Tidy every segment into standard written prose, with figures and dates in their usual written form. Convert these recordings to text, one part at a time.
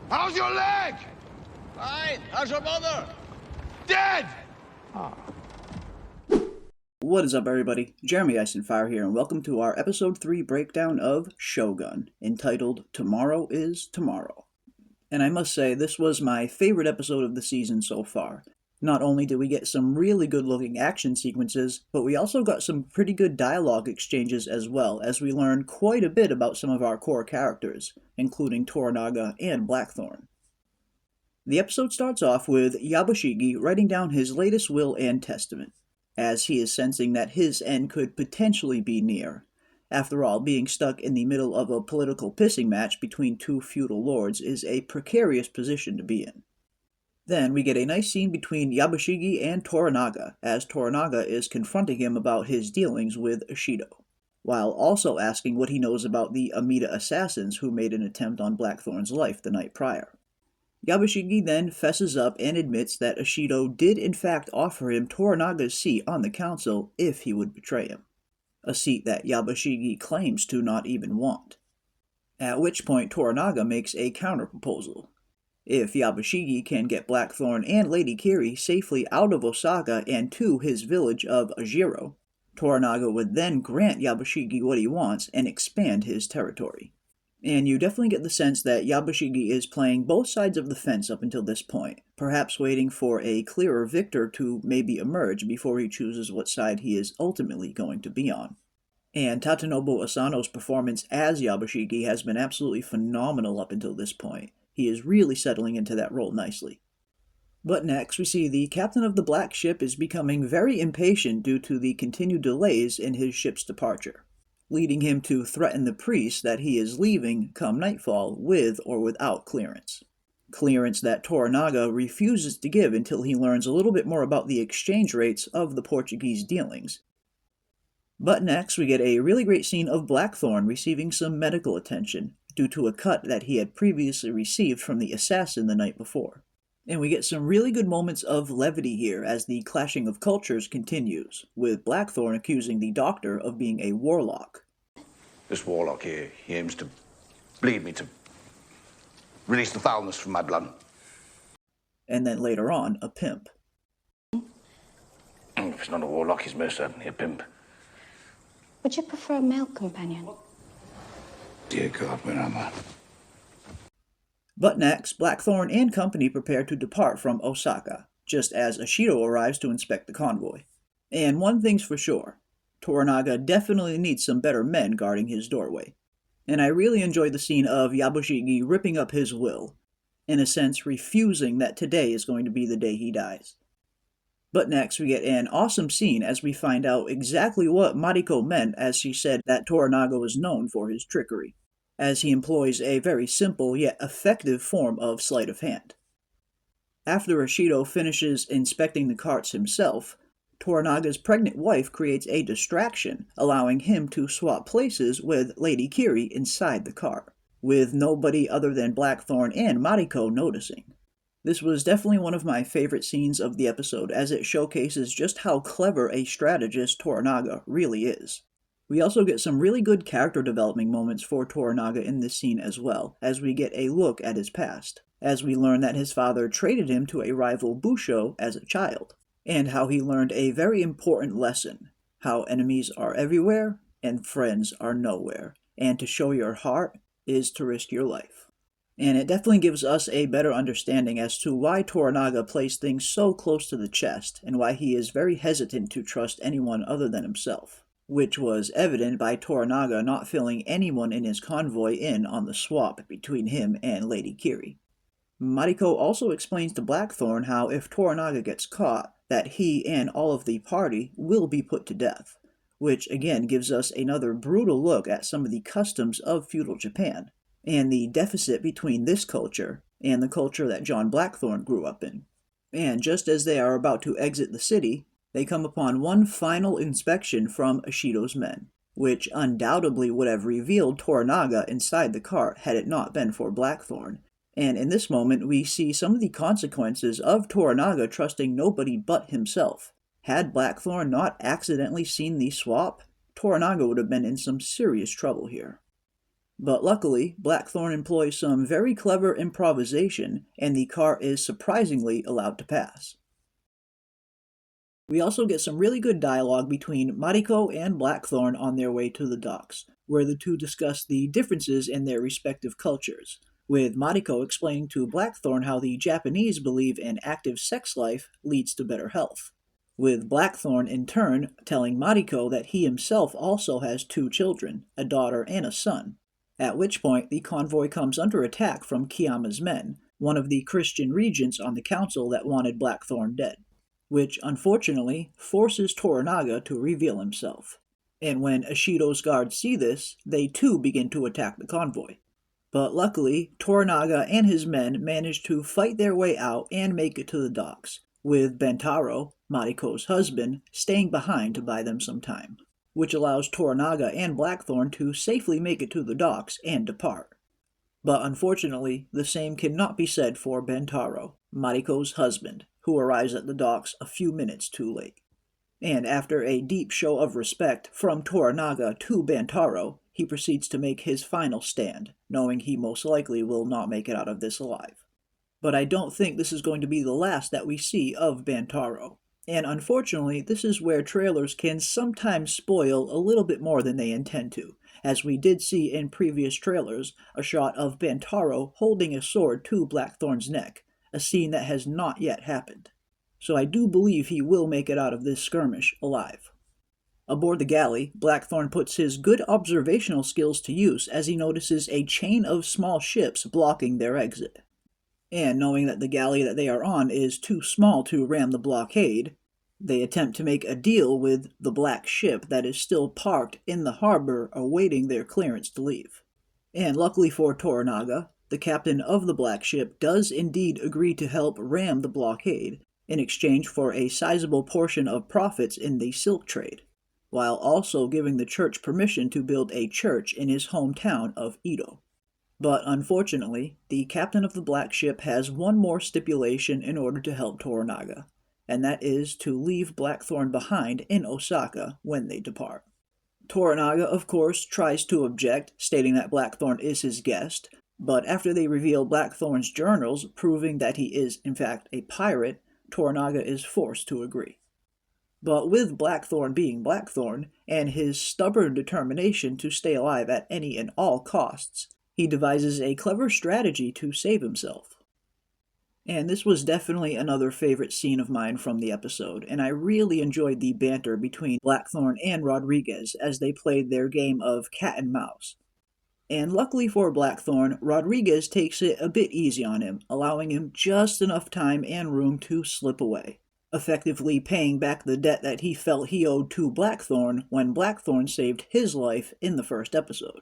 How's your leg? Fine. How's your mother? Dead! What is up, everybody? Jeremy Eisenfire here, and welcome to our Episode 3 breakdown of Shogun, entitled Tomorrow is Tomorrow. And I must say, this was my favorite episode of the season so far. Not only did we get some really good-looking action sequences, but we also got some pretty good dialogue exchanges as well, as we learned quite a bit about some of our core characters, including Toranaga and Blackthorne. The episode starts off with Yabushige writing down his latest will and testament, as he is sensing that his end could potentially be near. After all, being stuck in the middle of a political pissing match between two feudal lords is a precarious position to be in. Then we get a nice scene between Yabushige and Toranaga, as Toranaga is confronting him about his dealings with Bushido, while also asking what he knows about the Amida assassins who made an attempt on Blackthorne's life the night prior. Yabushige then fesses up and admits that Bushido did in fact offer him Toranaga's seat on the council if he would betray him, a seat that Yabushige claims to not even want. At which point Toranaga makes a counter-proposal. If Yabushige can get Blackthorne and Lady Kiri safely out of Osaka and to his village of Ajiro, Toranaga would then grant Yabushige what he wants and expand his territory. And you definitely get the sense that Yabushige is playing both sides of the fence up until this point, perhaps waiting for a clearer victor to maybe emerge before he chooses what side he is ultimately going to be on. And Tatenobu Asano's performance as Yabushige has been absolutely phenomenal up until this point. He is really settling into that role nicely. But next, we see the captain of the Black Ship is becoming very impatient due to the continued delays in his ship's departure, leading him to threaten the priest that he is leaving come nightfall with or without clearance. Clearance that Toranaga refuses to give until he learns a little bit more about the exchange rates of the Portuguese dealings. But next, we get a really great scene of Blackthorne receiving some medical attention due to a cut that he had previously received from the assassin the night before. And we get some really good moments of levity here as the clashing of cultures continues, with Blackthorne accusing the doctor of being a warlock. This warlock here, he aims to bleed me to release the foulness from my blood. And then later on, a pimp. If he's not a warlock, he's most certainly a pimp. Would you prefer a male companion? Dear God, where am I? But next, Blackthorne and company prepare to depart from Osaka, just as Bushido arrives to inspect the convoy. And one thing's for sure, Toranaga definitely needs some better men guarding his doorway. And I really enjoyed the scene of Yabushige ripping up his will, in a sense refusing that today is going to be the day he dies. But next, we get an awesome scene as we find out exactly what Mariko meant as she said that Toranaga was known for his trickery, as he employs a very simple yet effective form of sleight of hand. After Bushido finishes inspecting the carts himself, Toranaga's pregnant wife creates a distraction, allowing him to swap places with Lady Kiri inside the car, with nobody other than Blackthorne and Mariko noticing. This was definitely one of my favorite scenes of the episode, as it showcases just how clever a strategist Toranaga really is. We also get some really good character development moments for Toranaga in this scene as well, as we get a look at his past, as we learn that his father traded him to a rival Bushido as a child, and how he learned a very important lesson, how enemies are everywhere and friends are nowhere, and to show your heart is to risk your life. And it definitely gives us a better understanding as to why Toranaga plays things so close to the chest, and why he is very hesitant to trust anyone other than himself, which was evident by Toranaga not filling anyone in his convoy in on the swap between him and Lady Kiri. Mariko also explains to Blackthorne how if Toranaga gets caught, that he and all of the party will be put to death, which again gives us another brutal look at some of the customs of feudal Japan, and the deficit between this culture and the culture that John Blackthorne grew up in. And just as they are about to exit the city, they come upon one final inspection from Bushido's men, which undoubtedly would have revealed Toranaga inside the cart had it not been for Blackthorne. And in this moment, we see some of the consequences of Toranaga trusting nobody but himself. Had Blackthorne not accidentally seen the swap, Toranaga would have been in some serious trouble here. But luckily, Blackthorne employs some very clever improvisation, and the car is surprisingly allowed to pass. We also get some really good dialogue between Mariko and Blackthorne on their way to the docks, where the two discuss the differences in their respective cultures, with Mariko explaining to Blackthorne how the Japanese believe an active sex life leads to better health, with Blackthorne in turn telling Mariko that he himself also has 2 children, a daughter and a son, at which point the convoy comes under attack from Kiyama's men, one of the Christian regents on the council that wanted Blackthorne dead, which unfortunately forces Toranaga to reveal himself. And when Ishido's guards see this, they too begin to attack the convoy. But luckily, Toranaga and his men manage to fight their way out and make it to the docks, with Bentaro, Mariko's husband, staying behind to buy them some time, which allows Toranaga and Blackthorne to safely make it to the docks and depart. But unfortunately, the same cannot be said for Bentaro, Mariko's husband, who arrives at the docks a few minutes too late. And after a deep show of respect from Toranaga to Bentaro, he proceeds to make his final stand, knowing he most likely will not make it out of this alive. But I don't think this is going to be the last that we see of Bentaro. And unfortunately, this is where trailers can sometimes spoil a little bit more than they intend to, as we did see in previous trailers a shot of Bentaro holding a sword to Blackthorne's neck, a scene that has not yet happened. So I do believe he will make it out of this skirmish alive. Aboard the galley, Blackthorne puts his good observational skills to use as he notices a chain of small ships blocking their exit. And knowing that the galley that they are on is too small to ram the blockade, they attempt to make a deal with the black ship that is still parked in the harbor awaiting their clearance to leave. And luckily for Toranaga, the captain of the black ship does indeed agree to help ram the blockade in exchange for a sizable portion of profits in the silk trade, while also giving the church permission to build a church in his hometown of Edo. But unfortunately, the captain of the black ship has one more stipulation in order to help Toranaga, and that is to leave Blackthorne behind in Osaka when they depart. Toranaga, of course, tries to object, stating that Blackthorne is his guest, but after they reveal Blackthorne's journals proving that he is in fact a pirate, Toranaga is forced to agree. But with Blackthorne being Blackthorne, and his stubborn determination to stay alive at any and all costs, he devises a clever strategy to save himself. And this was definitely another favorite scene of mine from the episode, and I really enjoyed the banter between Blackthorne and Rodriguez as they played their game of cat and mouse. And luckily for Blackthorne, Rodriguez takes it a bit easy on him, allowing him just enough time and room to slip away, effectively paying back the debt that he felt he owed to Blackthorne when Blackthorne saved his life in the first episode.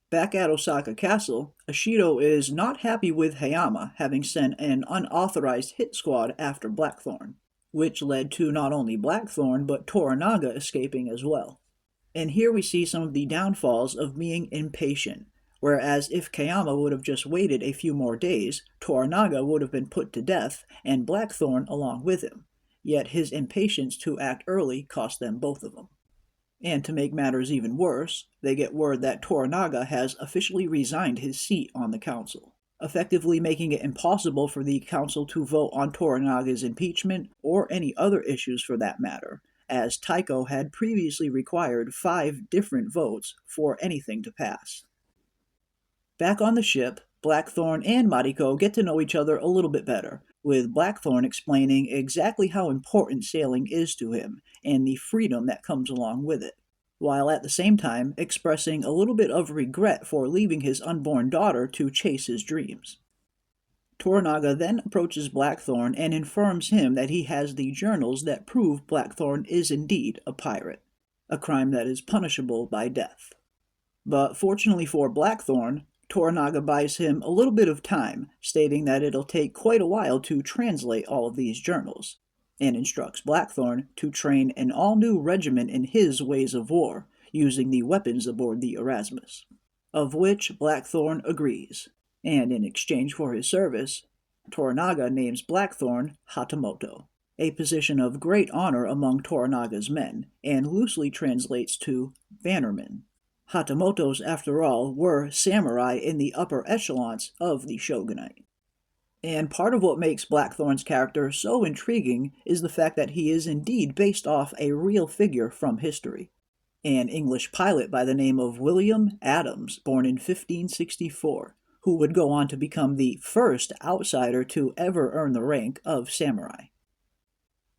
Back at Osaka Castle, Bushido is not happy with Hayama having sent an unauthorized hit squad after Blackthorne, which led to not only Blackthorne but Toranaga escaping as well. And here we see some of the downfalls of being impatient, whereas if Hayama would have just waited a few more days, Toranaga would have been put to death and Blackthorne along with him, yet his impatience to act early cost them both of them. And to make matters even worse, they get word that Toranaga has officially resigned his seat on the council, effectively making it impossible for the council to vote on Toranaga's impeachment or any other issues for that matter, as Taiko had previously required 5 different votes for anything to pass. Back on the ship, Blackthorne and Mariko get to know each other a little bit better, with Blackthorne explaining exactly how important sailing is to him and the freedom that comes along with it, while at the same time expressing a little bit of regret for leaving his unborn daughter to chase his dreams. Toranaga then approaches Blackthorne and informs him that he has the journals that prove Blackthorne is indeed a pirate, a crime that is punishable by death. But fortunately for Blackthorne, Toranaga buys him a little bit of time, stating that it'll take quite a while to translate all of these journals, and instructs Blackthorne to train an all-new regiment in his ways of war, using the weapons aboard the Erasmus, of which Blackthorne agrees, and in exchange for his service, Toranaga names Blackthorne Hatamoto, a position of great honor among Toranaga's men, and loosely translates to bannerman. Hatamotos, after all, were samurai in the upper echelons of the shogunate. And part of what makes Blackthorne's character so intriguing is the fact that he is indeed based off a real figure from history. An English pilot by the name of William Adams, born in 1564, who would go on to become the first outsider to ever earn the rank of samurai.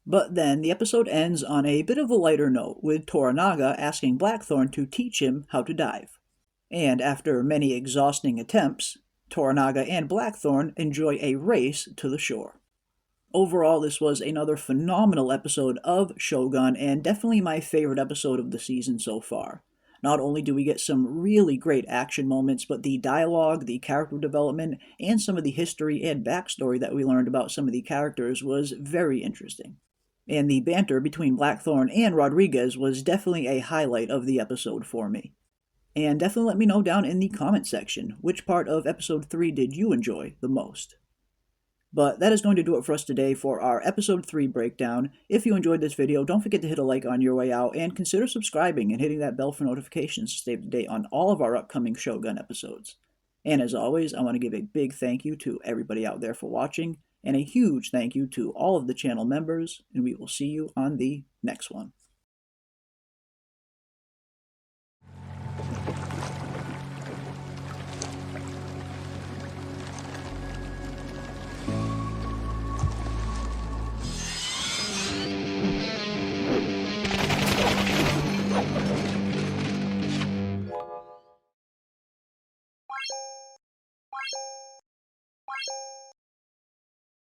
But then the episode ends on a bit of a lighter note, with Toranaga asking Blackthorne to teach him how to dive. And after many exhausting attempts, Toranaga and Blackthorne enjoy a race to the shore. Overall, this was another phenomenal episode of Shogun, and definitely my favorite episode of the season so far. Not only do we get some really great action moments, but the dialogue, the character development, and some of the history and backstory that we learned about some of the characters was very interesting. And the banter between Blackthorne and Rodriguez was definitely a highlight of the episode for me. And definitely let me know down in the comment section, which part of episode 3 did you enjoy the most? But that is going to do it for us today for our episode 3 breakdown. If you enjoyed this video, don't forget to hit a like on your way out, and consider subscribing and hitting that bell for notifications to stay up to date on all of our upcoming Shogun episodes. And as always, I want to give a big thank you to everybody out there for watching, and a huge thank you to all of the channel members, and we will see you on the next one.